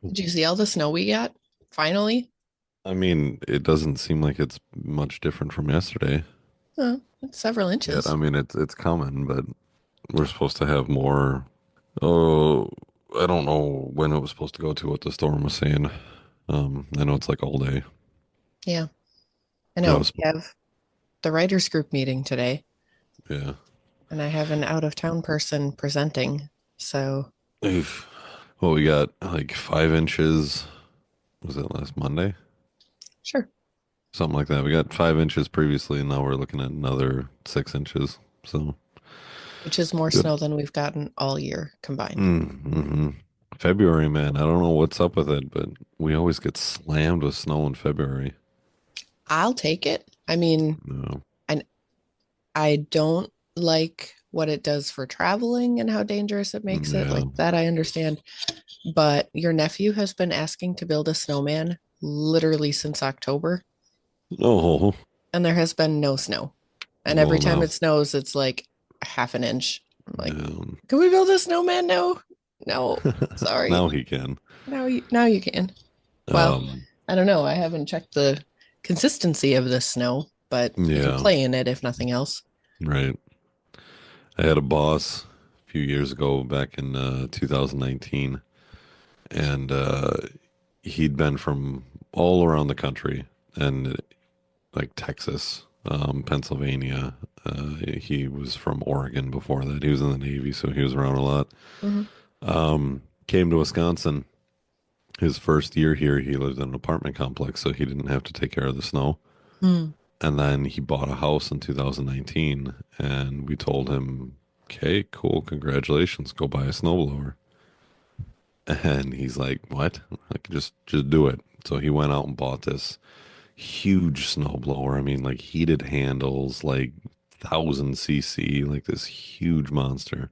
Did you see all the snow we got? Finally? I mean, it doesn't seem like it's much different from yesterday. It's several Yet, inches. I mean, it's coming, but we're supposed to have more. Oh, I don't know when it was supposed to go to what the storm was saying. I know it's like all day. Yeah, I Yeah, know. We have the writers group meeting today, yeah. and I have an out of town person presenting. So, Oof. Well, we got like 5 inches. Was it last Monday? sure. Something like that. We got 5 inches previously, and now we're looking at another 6 inches. So Which is more good. snow than we've gotten all year combined. Mm-hmm. February, man. I don't know what's up with it, but we always get slammed with snow in February. I'll take it. I mean, No. I I don't like what it does for traveling and how dangerous it makes it. Yeah. Like that, I understand. But your nephew has been asking to build a snowman literally since October, Oh, and there has been no snow. And every well, time now. it snows, it's like half an inch. I'm like, Yeah. can we build a snowman? No, no, sorry. Now he can. Now you can. Well, Um, I don't know. I haven't checked the consistency of the snow, but he can yeah, play in it if nothing else. right. I had a boss a few years ago back in 2019, and he'd been from all around the country and like Texas, Pennsylvania. He was from Oregon before that. He was in the Navy, so he was around a lot. Mhm. Came to Wisconsin. His first year here, he lived in an apartment complex, so he didn't have to take care of the snow. Mm. And then he bought a house in 2019, and we told him, "Okay, cool, congratulations, go buy a snowblower." And he's like, "What? Like, just do it." So he went out and bought this huge snowblower. I mean, like heated handles, like 1,000 cc, like this huge monster,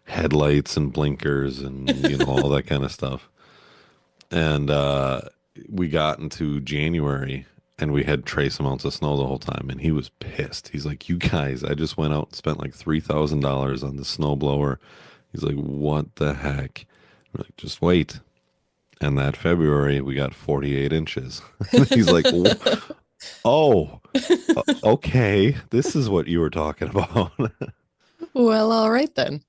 headlights and blinkers, and all that kind of stuff. And we got into January and we had trace amounts of snow the whole time. And he was pissed. He's like, "You guys, I just went out and spent like $3,000 on the snowblower." He's like, "What the heck?" We're like, "Just wait." And that February, we got 48 inches. He's like, "Oh, okay. This is what you were talking about." Well, all right then.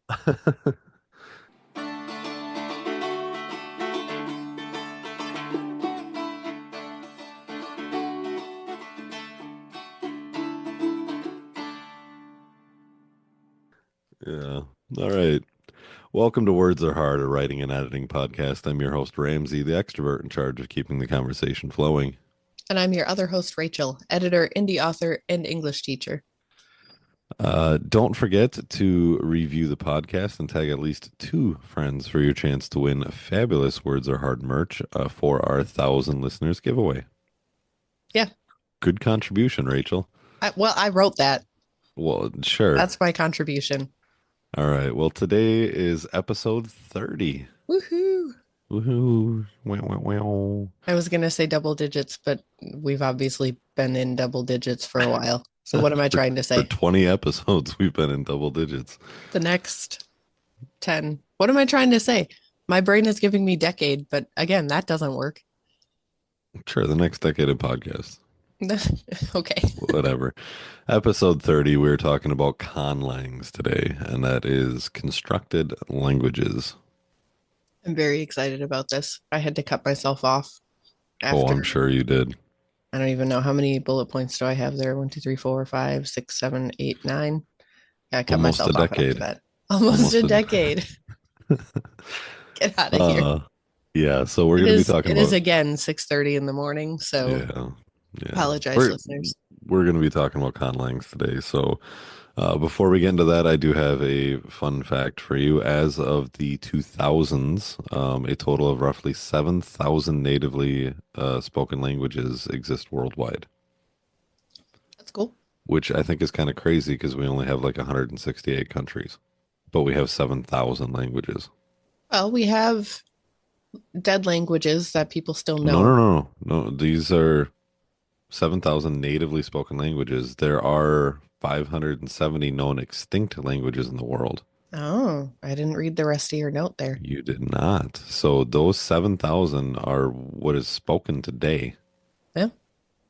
Yeah. All right. Welcome to Words Are Hard, a writing and editing podcast. I'm your host, Ramsey, the extrovert in charge of keeping the conversation flowing. And I'm your other host, Rachel, editor, indie author, and English teacher. Don't forget to review the podcast and tag at least two friends for your chance to win fabulous Words Are Hard merch for our 1,000 listeners giveaway. Yeah. Good contribution, Rachel. I wrote that. Well, sure. That's my contribution. All right. Well, today is episode 30. Woohoo. Woohoo. Wow, wow, wow. I was going to say double digits, but we've obviously been in double digits for a while. So what am I For, trying to for say? 20 episodes, we've been in double digits. The next 10. What am I trying to say? My brain is giving me decade, but again, that doesn't work. Sure, the next decade of podcasts. Okay. Whatever. Episode 30, we're talking about conlangs today, and that is constructed languages. I'm very excited about this. I had to cut myself off Oh, after I'm sure you did. I don't even know how many bullet points do I have there. One, two, three, four, five, six, seven, eight, nine. Yeah, I cut Almost a myself off after decade. that. Almost Almost a a decade. Get out of here. uh yeah, so we're It gonna be is talking it is about again 6:30 in the morning, so yeah, yeah. apologize, We're listeners. we're gonna be talking about conlangs today. So before we get into that, I do have a fun fact for you. As of the 2000s, a total of roughly 7,000 natively spoken languages exist worldwide, That's cool. which I think is kind of crazy because we only have like 168 countries, but we have 7,000 languages. Well, we have dead languages that people still No, no, know. no, no. No. These are 7,000 natively spoken languages. There are 570 known extinct languages in the world. Oh, I didn't read the rest of your note there. You did not. So those 7,000 are what is spoken today Yeah.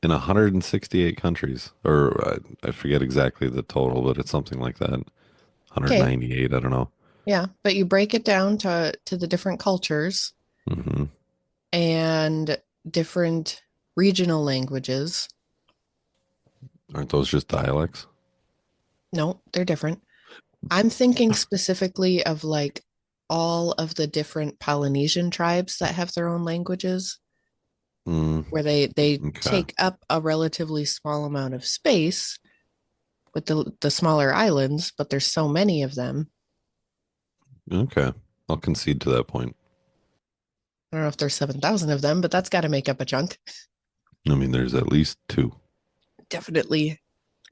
in 168 countries. Or I forget exactly the total, but it's something like that. Okay. 198, I don't know. Yeah, but you break it down to the different cultures Hmm. and different regional languages. Aren't those just dialects? No, they're different. I'm thinking specifically of like all of the different Polynesian tribes that have their own languages, Mm, where they okay. take up a relatively small amount of space with the smaller islands, but there's so many of them. Okay. I'll concede to that point. I don't know if there's 7,000 of them, but that's got to make up a chunk. I mean, there's at least two. Definitely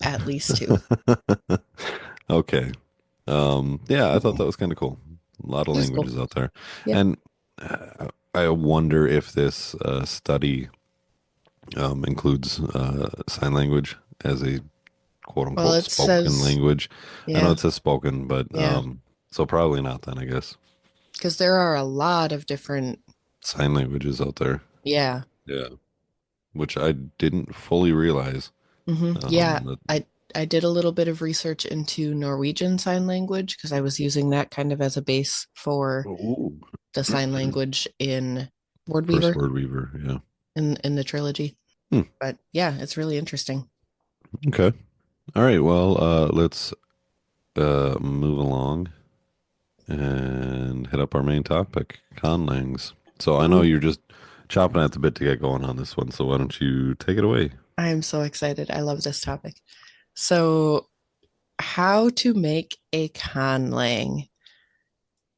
at least two. Okay. Yeah, I thought that was kind of cool. A lot of It was cool. languages out there. Yep. And I wonder if this study includes sign language as a quote Well, unquote it spoken says, language. I know yeah, it says spoken, but yeah, so probably not then, I guess. because there are a lot of different, Sign languages out there. yeah. Yeah. Which I didn't fully realize. Yeah, That, I did a little bit of research into Norwegian Sign Language because I was using that kind of as a base for ooh. the sign language in First Wordweaver word weaver, yeah. in the trilogy. Hmm. But yeah, it's really interesting. Okay. All right. Well, let's move along and hit up our main topic, conlangs. So I know Ooh, you're just chopping at the bit to get going on this one, so why don't you take it away? I am so excited. I love this topic. So, how to make a conlang,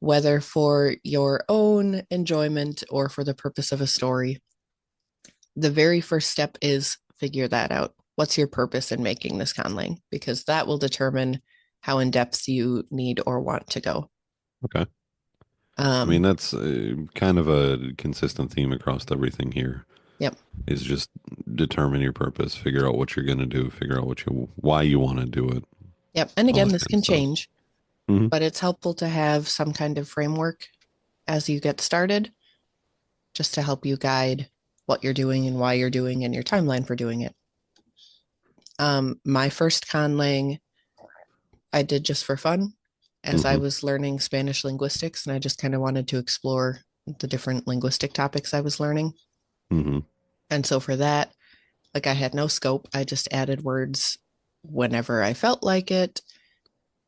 whether for your own enjoyment or for the purpose of a story. The very first step is figure that out. What's your purpose in making this conlang? Because that will determine how in depth you need or want to go. Okay. I mean, Um, that's kind of a consistent theme across everything here yep, is just determine your purpose, figure out what you're going to do, figure out why you want to do it, yep. And all again, that this kind of can stuff. change, Hmm. but it's helpful to have some kind of framework as you get started, just to help you guide what you're doing and why you're doing and your timeline for doing it. My first conlang I did just for fun as I Hmm. was learning Spanish linguistics, and I just kind of wanted to explore the different linguistic topics I was learning. Hmm. And so for that, like I had no scope. I just added words whenever I felt like it.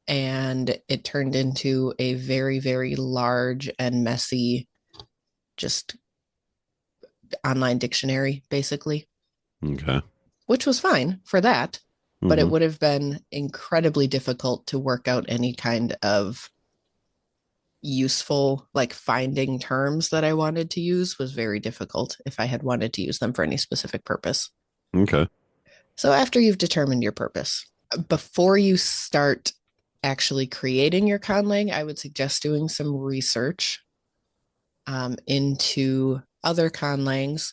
And it turned into a very, very large and messy, just online dictionary, basically, Okay. which was fine for that. But it Hmm. would have been incredibly difficult to work out any kind of useful, like finding terms that I wanted to use was very difficult if I had wanted to use them for any specific purpose. Okay. So after you've determined your purpose, before you start actually creating your conlang, I would suggest doing some research into other conlangs.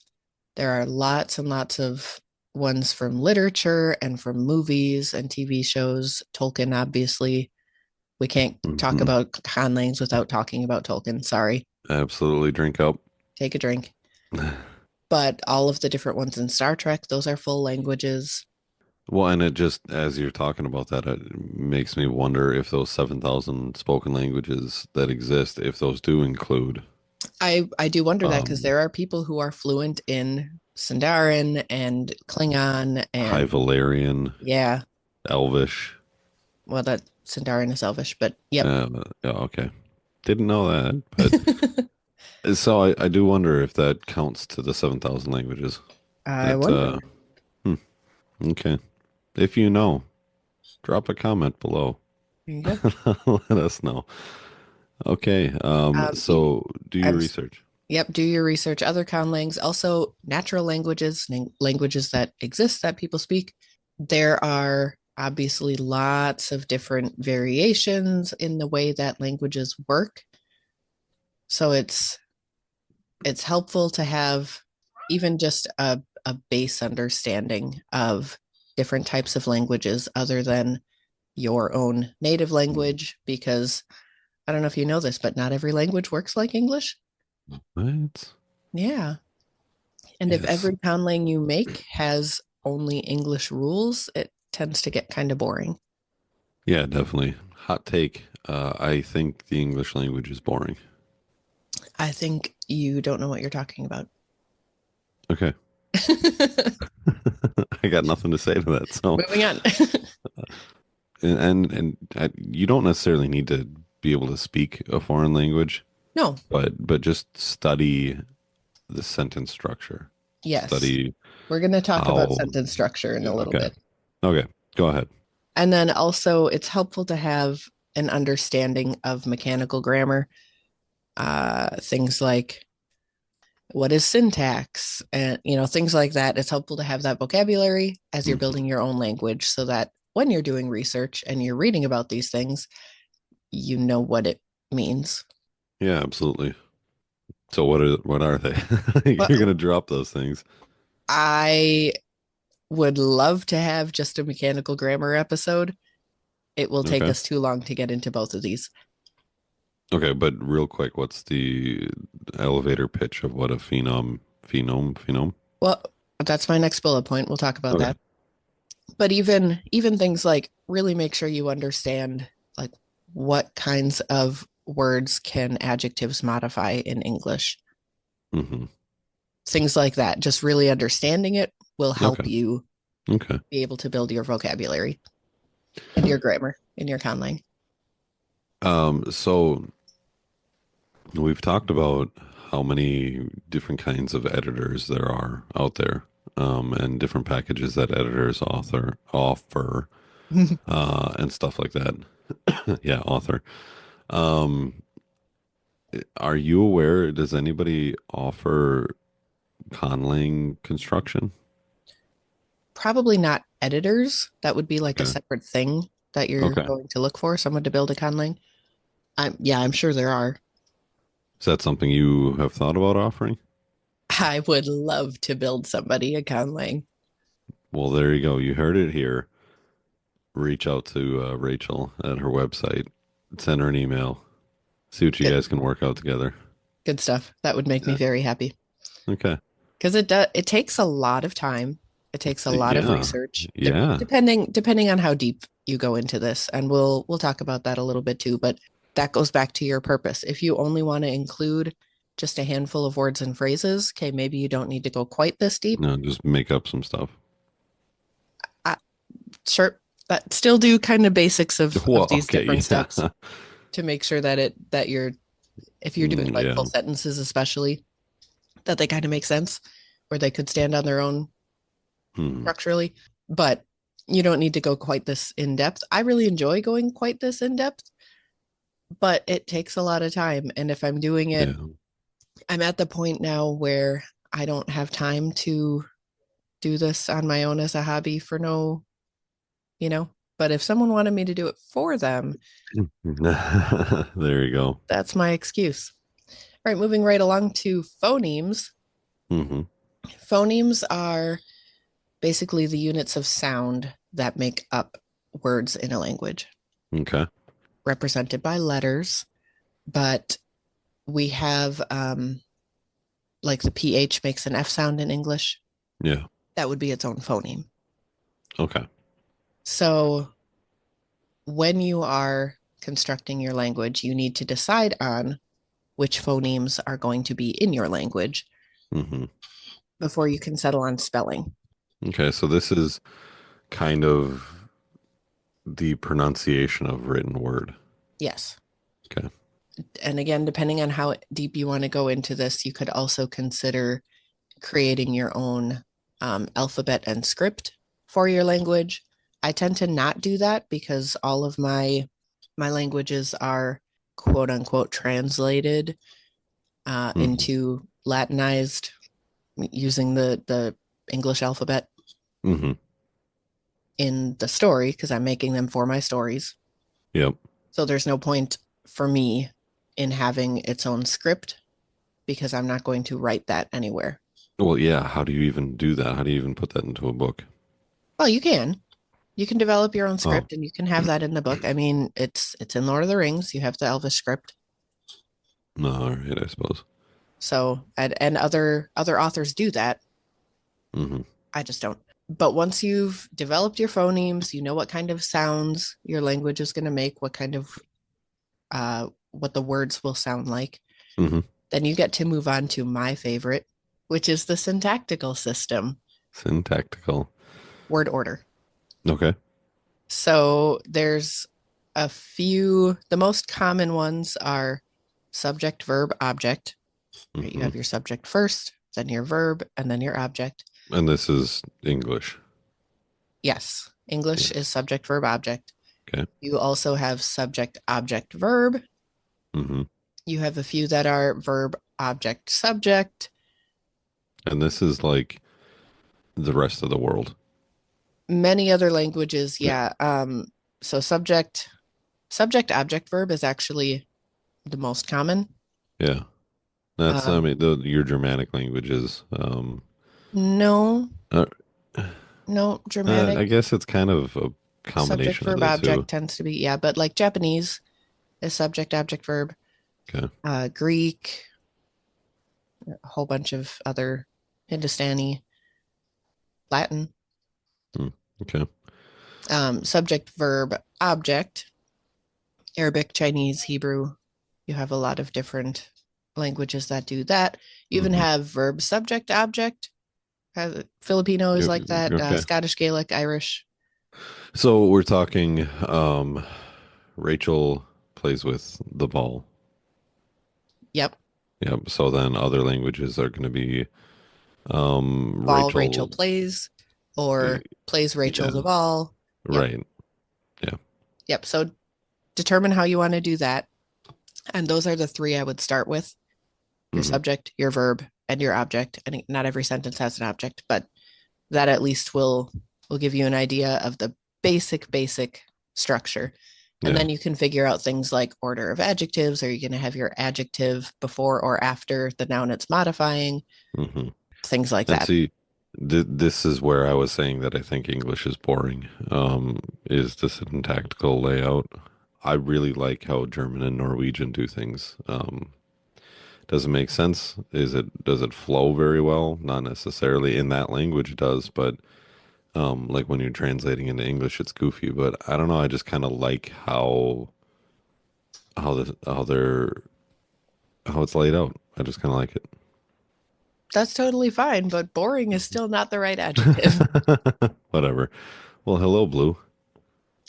There are lots and lots of ones from literature and from movies and TV shows. Tolkien, obviously. We can't talk Hmm. about conlangs without talking about Tolkien. Sorry. Absolutely drink up. Take a drink. But all of the different ones in Star Trek, those are full languages. Well, and it just, as you're talking about that, it makes me wonder if those 7,000 spoken languages that exist, if those do include I do wonder that because um, there are people who are fluent in Sindarin and Klingon High and Valyrian, yeah, Elvish. well that Sindarin is Elvish, but yep. Yeah, okay. Didn't know that, but so I do wonder if that counts to the 7,000 languages. I That, wonder. hmm, okay. If you know, drop a comment below. There you go. Let us know. Okay. Um, So do I your was research. Yep, do your research. Other conlangs, also natural languages, languages that exist that people speak. There are obviously lots of different variations in the way that languages work. So it's helpful to have even just a base understanding of different types of languages other than your own native language because I don't know if you know this, but not every language works like English. What? Yeah. And if Yes. every conlang you make has only English rules, it tends to get kind of boring. Yeah, definitely. Hot take. I think the English language is boring. I think you don't know what you're talking about. Okay. I got nothing to say to that. So, Moving on. you don't necessarily need to be able to speak a foreign language, No, but just study the sentence structure. yes. Study We're going to talk about how. sentence structure in a Yeah. little Okay. bit. Okay. Go ahead. And then also, it's helpful to have an understanding of mechanical grammar, things like what is syntax and things like that. It's helpful to have that vocabulary as you're Hmm. building your own language so that when you're doing research and you're reading about these things, you know what it means. Yeah, absolutely. So what are they? But You're gonna drop those things. I would love to have just a mechanical grammar episode. It will take Okay. us too long to get into both of these. Okay, but real quick, what's the elevator pitch of what a phenome? Well, that's my next bullet point. We'll talk about Okay. that. But even things like really make sure you understand like what kinds of words can adjectives modify in English. Hmm. Things like that. Just really understanding it will help Okay. you Okay. be able to build your vocabulary and your grammar in your conlang. So we've talked about how many different kinds of editors there are out there, and different packages that editors offer, and stuff like that. Yeah, author. Um, are you aware, does anybody offer conlang construction? Probably not editors. That would be like a Okay. separate thing that you're Okay. going to look for, someone to build a conlang. I'm sure there are. Is that something you have thought about offering? I would love to build somebody a conlang. Well, there you go. You heard it here. Reach out to Rachel at her website, send her an email, see what you Good, guys can work out together. good stuff. That would make me Yeah. very happy Okay. because it takes a lot of time. It takes a lot of Yeah. research, Yeah. depending on how deep you go into this, and we'll talk about that a little bit too. But that goes back to your purpose. If you only want to include just a handful of words and phrases, okay, maybe you don't need to go quite this deep. No, just make up some stuff. I, sure, but still do kind of basics of Well, these different okay. steps Yeah. to make sure that you're if you're doing like full Yeah. sentences, especially that they kind of make sense, or they could stand on their own Hmm. structurally. But you don't need to go quite this in depth. I really enjoy going quite this in depth, but it takes a lot of time. And if I'm doing it, Yeah. I'm at the point now where I don't have time to do this on my own as a hobby for no, you know. But if someone wanted me to do it for them, There you go. that's my excuse. All right, moving right along to phonemes. Hmm. Phonemes are basically the units of sound that make up words in a language, Okay. represented by letters. But we have like the PH makes an F sound in English. Yeah. That would be its own phoneme. Okay. So when you are constructing your language, you need to decide on which phonemes are going to be in your language Hmm. before you can settle on spelling. Okay. So this is kind of the pronunciation of written word. Yes. Okay. And again, depending on how deep you want to go into this, you could also consider creating your own alphabet and script for your language. I tend to not do that because all of my languages are quote unquote translated Hmm. into Latinized using the English alphabet Hmm. in the story because I'm making them for my stories. Yep. So there's no point for me in having its own script because I'm not going to write that anywhere. Well, yeah. How do you even do that? How do you even put that into a book? Well, you can. You can develop your own Oh, script and you can have that in the book. I mean, it's in Lord of the Rings. You have the Elvish script. no, all right, I suppose. So, and other authors do that. Hmm. I just don't. But once you've developed your phonemes, you know what kind of sounds your language is going to make, what kind of what the words will sound like. Hmm. Then you get to move on to my favorite, which is the syntactical system, Syntactical. word order. Okay. So there's a few, the most common ones are subject, verb, object. Right? You Hmm. have your subject first, then your verb, and then your object. And this is English. Yes, English is Yes. subject, verb, object. Okay. You also have subject, object, verb. Hmm. You have a few that are verb, object, subject. And this is like the rest of the world. Many other languages, Yeah. yeah. So subject, object, verb is actually the most common. Yeah. That's, I Um, mean, your Germanic languages. no, Uh, no, I Germanic guess it's kind of a subject, combination of verb, the two. object tends to be, yeah, but like Japanese is subject, object, verb. Okay. Greek, a whole bunch of other Hindustani, Latin, Hmm. Okay. subject, verb, object, Arabic, Chinese, Hebrew. You have a lot of different languages that do that. You even Hmm. have verb, subject, object. Filipino is like that. Okay. Scottish, Gaelic, Irish. So we're talking, Rachel plays with the ball. Yep. Yep. So then other languages are going to be, Ball, Rachel Rachel. plays, y- or plays Rachel Yeah. the ball. Yep. Right. Yeah. Yep. So determine how you want to do that. And those are the three I would start with: your Hmm. subject, your verb, and your object. And not every sentence has an object, but that at least will give you an idea of the basic structure. And Yeah. then you can figure out things like order of adjectives. Are you going to have your adjective before or after the noun it's modifying? Hmm. Things like And that. see, this is where I was saying that I think English is boring, is the syntactical layout. I really like how German and Norwegian do things. Does it make sense? Does it flow very well? Not necessarily in that language it does, but like when you're translating into English, it's goofy. But I don't know. I just kind of like how it's laid out. I just kind of like That's totally fine, but boring is it. still not the right adjective. Whatever. Well, hello, Blue.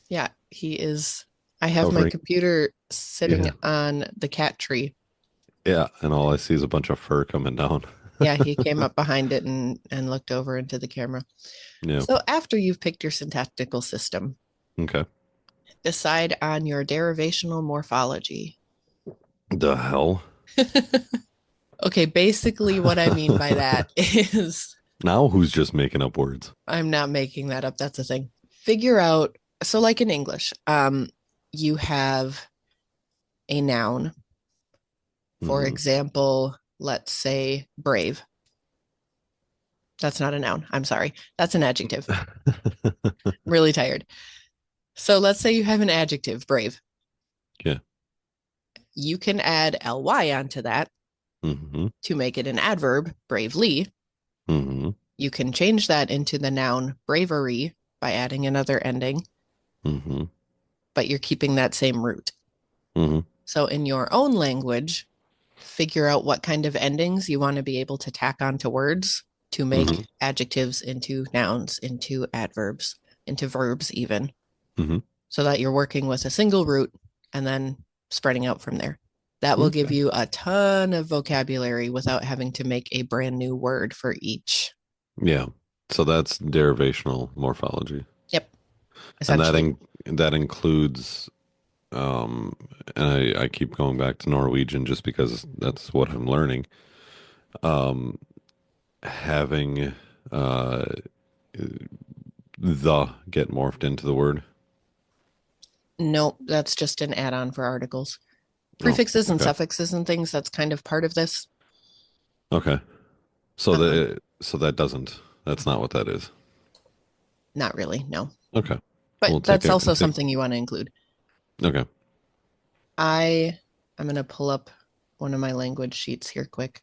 Yeah, he is. I have my Hovering. computer sitting Yeah. on the cat tree. Yeah. And all I see is a bunch of fur coming down. Yeah, he came up behind it and looked over into the camera. Yeah. So after you've picked your syntactical system, Okay. decide on your derivational morphology. The hell? Okay, basically what I mean by that is Now who's just making up words? I'm not making that up. That's a thing. Figure out, so like in English, you have a noun. For Hmm. example, let's say brave. That's not a noun. I'm sorry. That's an adjective. I'm really tired. So let's say you have an adjective, brave. Yeah. You can add ly onto that Hmm. to make it an adverb, bravely. Hmm. You can change that into the noun bravery by adding another ending, Hmm. but you're keeping that same root. Hmm. So in your own language, figure out what kind of endings you want to be able to tack onto words to Hmm. make adjectives into nouns, into adverbs, into verbs, even, Hmm. so that you're working with a single root and then spreading out from there. That will give Okay. you a ton of vocabulary without having to make a brand new word for each. Yeah. So that's derivational morphology. Yep, And essentially. that includes, um and I keep going back to Norwegian just because that's what I'm learning. Um Having uh the get morphed into the word. Nope, that's just an add on for articles. Oh, Prefixes and okay. suffixes and things, that's kind of part of this. Okay. So Um, that doesn't, that's not what that is. Not really, no. Okay. But We'll take that's it. also Take. something you want to include. Okay. I I'm going to pull up one of my language sheets here quick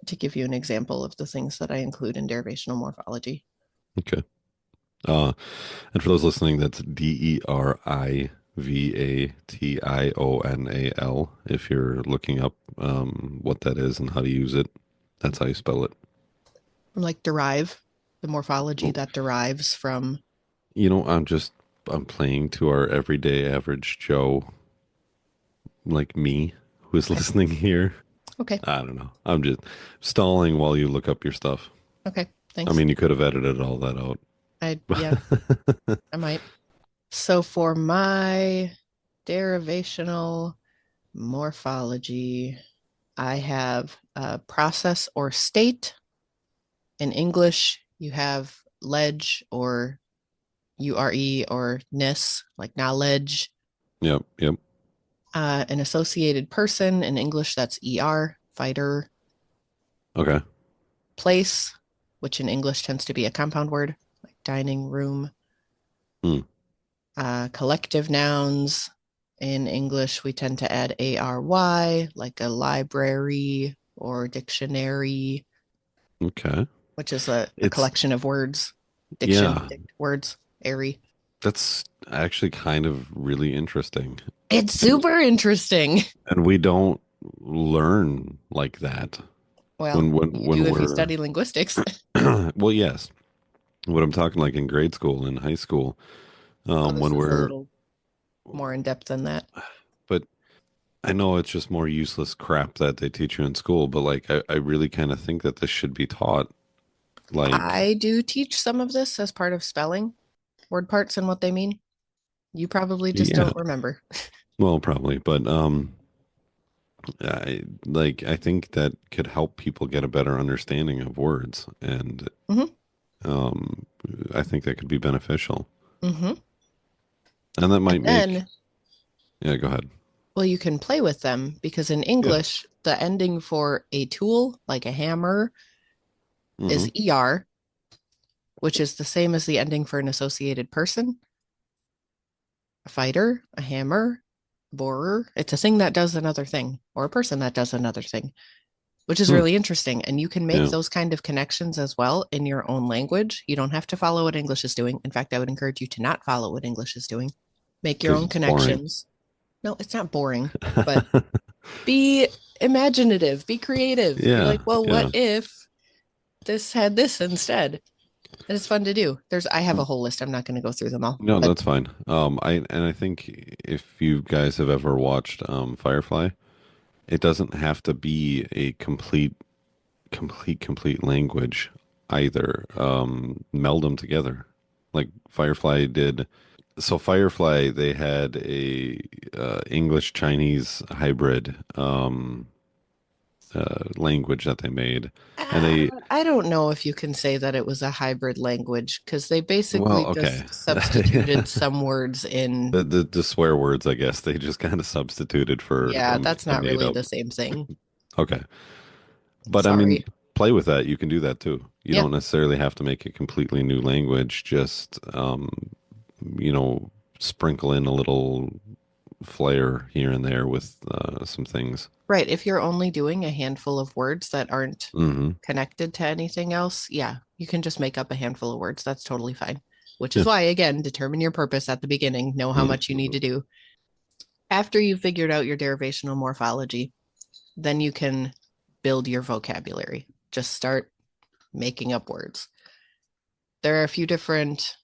to give you an example of the things that I include in derivational morphology. Okay. Uh, and for those listening, that's Derivational. If you're looking up what that is and how to use it, that's how you spell it. Like derive, the morphology Oh, that derives from. I'm playing to our everyday average Joe like me who is I, listening here. okay, I don't know. I'm just stalling while you look up your stuff. okay, I thanks. mean, you could have edited all that out. Yeah, I might. So for my derivational morphology, I have process or state. In English, you have ledge or ure or ness, like knowledge. Yep, yep. An associated person in English, that's fighter. Okay. Place, which in English tends to be a compound word, like dining room. Hmm. Collective nouns. In English, we tend to add ARY, like a library or dictionary, Okay. which is a It's collection of words. yeah, Words, airy. that's actually kind of really interesting. It's And super interesting. and we don't learn like that Well, you when do if you we're study linguistics. well, yes. What I'm talking like in grade school and high school, Oh, this when is a we're little more in depth than that. but I know it's just more useless crap that they teach you in school, but like I really kind of think that this should be taught. Like, I do teach some of this as part of spelling, word parts and what they mean. You probably just yeah, don't remember. well, probably, but I think that could help people get a better understanding of words, and Hmm. um, I think that could be beneficial, Hmm. and that And might make, then, yeah, go ahead. well, you can play with them because in Yeah. English, the ending for a tool, like a hammer, Hmm. is which is the same as the ending for an associated person, a fighter, a hammer, borer. It's a thing that does another thing, or a person that does another thing, which is Hmm. really interesting. And you can make Yeah. those kind of connections as well in your own language. You don't have to follow what English is doing. In fact, I would encourage you to not follow what English is doing. Make your Because own it's boring. connections. No, it's not boring, but be imaginative, be creative, be like, Yeah. well, what Yeah. if this had this instead? And it's fun to do. I have a whole list. I'm not going to go through them all, No, but that's fine. I think if you guys have ever watched Firefly, it doesn't have to be a complete language either. Meld them together, like Firefly did. So Firefly, they had a English Chinese hybrid language that they made, and they I don't know if you can say that it was a hybrid language because they well, basically okay, just substituted some words in. the swear words, I guess they just kind of substituted for Yeah, that's a not made really up. the same thing. Okay, but I mean, Sorry. play with that. You can do that too. You Yeah, don't necessarily have to make a completely new language. Just you know, sprinkle in a little flair here and there with some things. right. If you're only doing a handful of words that aren't Hmm. connected to anything else, yeah, you can just make up a handful of words. That's totally fine. Which is Yeah. why, again, determine your purpose at the beginning, know how much you need to Mhm. do. After you've figured out your derivational morphology, then you can build your vocabulary. Just start making up words. There are a few different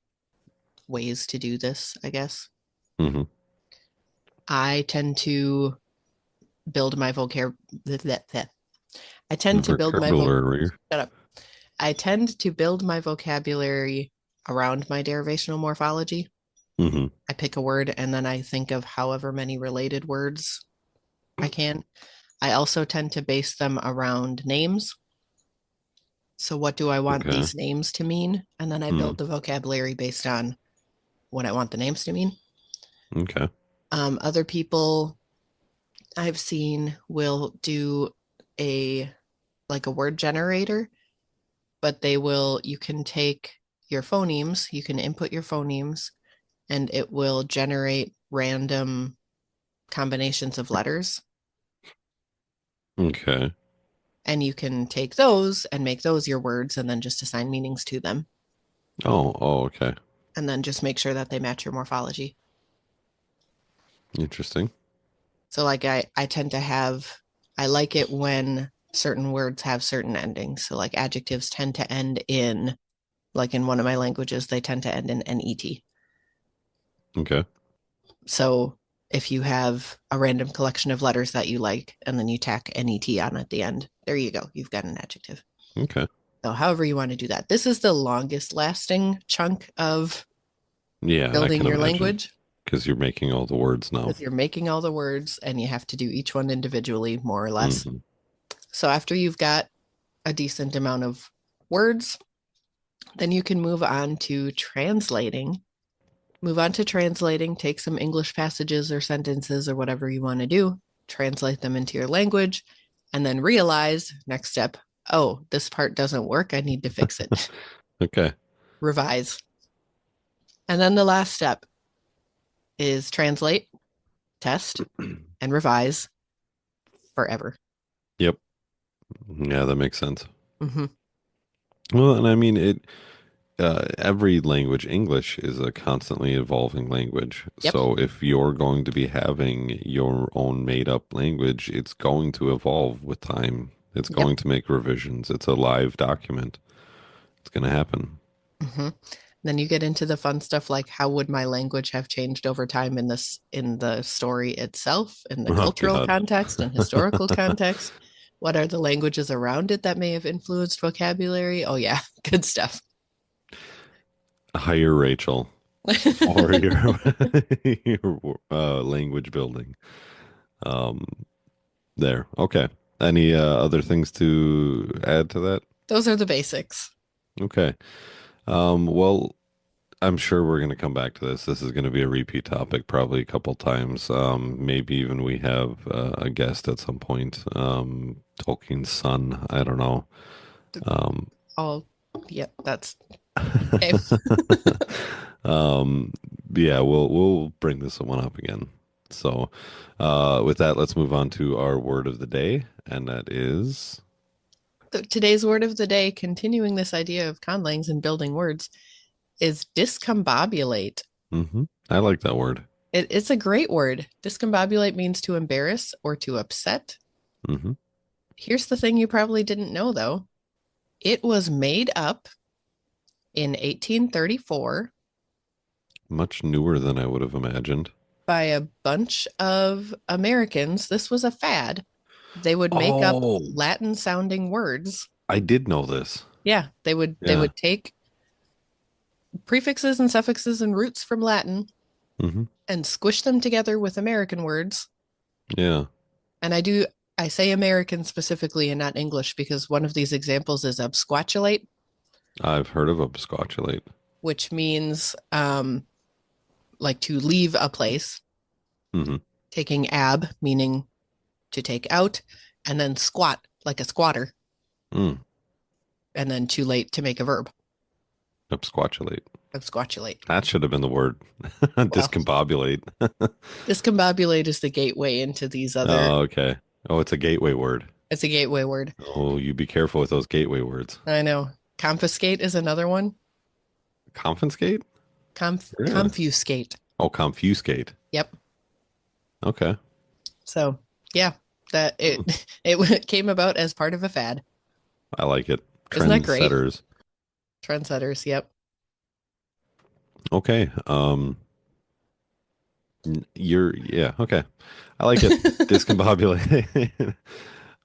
ways to do this, I guess. Hmm. I tend to build my vocab. I tend to build my Vocabulary. shut up. I tend to build my vocabulary around my derivational morphology. Hmm. I pick a word and then I think of however many related words I can. I also tend to base them around names. So, what do I want Okay. these names to mean? And then I Hmm. build the vocabulary based on what I want the names to mean. Okay. Other people I've seen will do a like a word generator, but you can take your phonemes. You can input your phonemes and it will generate random combinations of letters. Okay. And you can take those and make those your words and then just assign meanings to them. Oh, okay. And then just make sure that they match your morphology. Interesting. So like I tend to have I like it when certain words have certain endings. So like adjectives tend to end in like in one of my languages, they tend to end in net. Okay. So if you have a random collection of letters that you like and then you tack net on at the end, there you go. You've got an adjective. Okay. So however you want to do that. This is the longest lasting chunk of Yeah, I building can your imagine language because you're making all the words now. because you're making all the words and you have to do each one individually, more or less. Hmm. So after you've got a decent amount of words, then you can move on to translating. Move on to translating, take some English passages or sentences or whatever you want to do, translate them into your language, and then realize next step, oh, this part doesn't work. I need to fix it. Okay. Revise. And then the last step is translate, test, and revise forever. Yep. Yeah, that makes sense. Mm-hmm. Well, and I mean every language, English is a constantly evolving language. Yep. So if you're going to be having your own made up language, it's going to evolve with time. It's Yep. going to make revisions. It's a live document. It's going to happen. Mm-hmm. Then you get into the fun stuff like how would my language have changed over time in the story itself, in the Oh cultural God. context and historical context? What are the languages around it that may have influenced vocabulary? Oh yeah, good stuff. Hire Rachel for your your language building. Um, there. Okay. Any other things to add to that? Those are the basics. Okay. Well, I'm sure we're going to come back to this. This is going to be a repeat topic probably a couple times. Maybe even we have a guest at some point. Tolkien's son. I don't know. Um, All, yep, that's okay. um, yeah, we'll bring this one up again. So, with that, let's move on to our word of the day, and that is. Today's word of the day, continuing this idea of conlangs and building words, is discombobulate. I like that word. It's a great word. Discombobulate means to embarrass or to upset. Hmm. Here's the thing you probably didn't know, though. It was made up in 1834 Much newer than I would have imagined. by a bunch of Americans. This was a fad. They would make up Oh, Latin sounding words. I did know this. Yeah, they Yeah. would take prefixes and suffixes and roots from Latin Hmm. and squish them together with American words. Yeah. And I say American specifically and not English because one of these examples is absquatulate, I've heard of upscotulate. which means like to leave a place, Hmm. taking ab, meaning to take out, and then squat, like a squatter, Mm. and then too late to make a verb, Upsquatulate. absquatulate. That should have been the word. Well, Discombobulate. discombobulate is the gateway into these other, Oh, okay. Oh, it's a gateway word. it's a gateway word. Oh, you be careful with those gateway words. I know. Confiscate is another one. Confiscate? Really? Confuscate. Oh, confuscate. Yep. Okay. So yeah, that Hmm. it came about as part of a fad. I like it. Isn't that great? Trendsetters. Trendsetters. Yep. Okay. Yeah, okay. I like it. Discombobulate.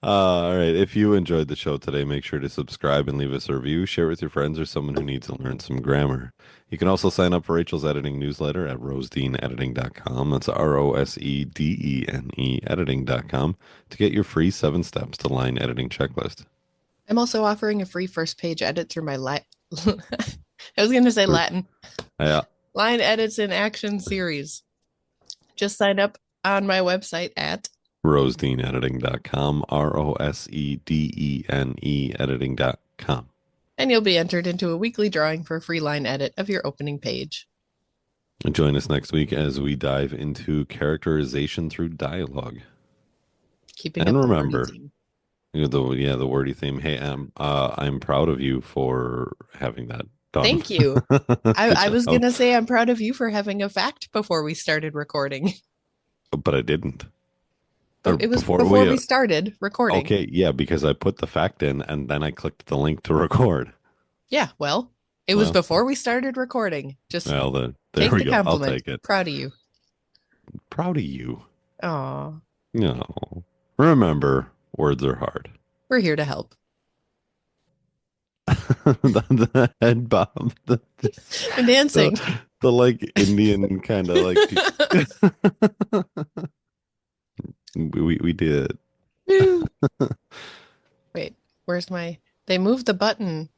All right. If you enjoyed the show today, make sure to subscribe and leave us a review. Share it with your friends or someone who needs to learn some grammar. You can also sign up for Rachel's editing newsletter at rosedeanediting.com. That's ROSEDENE editing.com to get your free 7 steps to line editing checklist. I'm also offering a free first page edit through my I was going to say Latin Yeah, line edits in action series. Just sign up on my website at rosedeanediting.com, ROSEDENE editing.com. and you'll be entered into a weekly drawing for a free line edit of your opening page. Join us next week as we dive into characterization through dialogue. Keeping And up the wordy remember, theme. the wordy theme. Hey, I'm proud of you for having that done. Thank you. Good I was job. gonna say I'm proud of you for having a fact before we started recording. But I didn't. Or But it was before before we, we started recording. okay, yeah, because I put the fact in and then I clicked the link to record. Yeah, well, it was Well, before we started recording. Just there take we the go. I'll compliment. take it. Proud of you. Proud of you. Aw, No. Remember, words are hard. we're here to help. The head bob, I'm dancing. the like Indian kind of like we did. Wait, where's my? They moved the button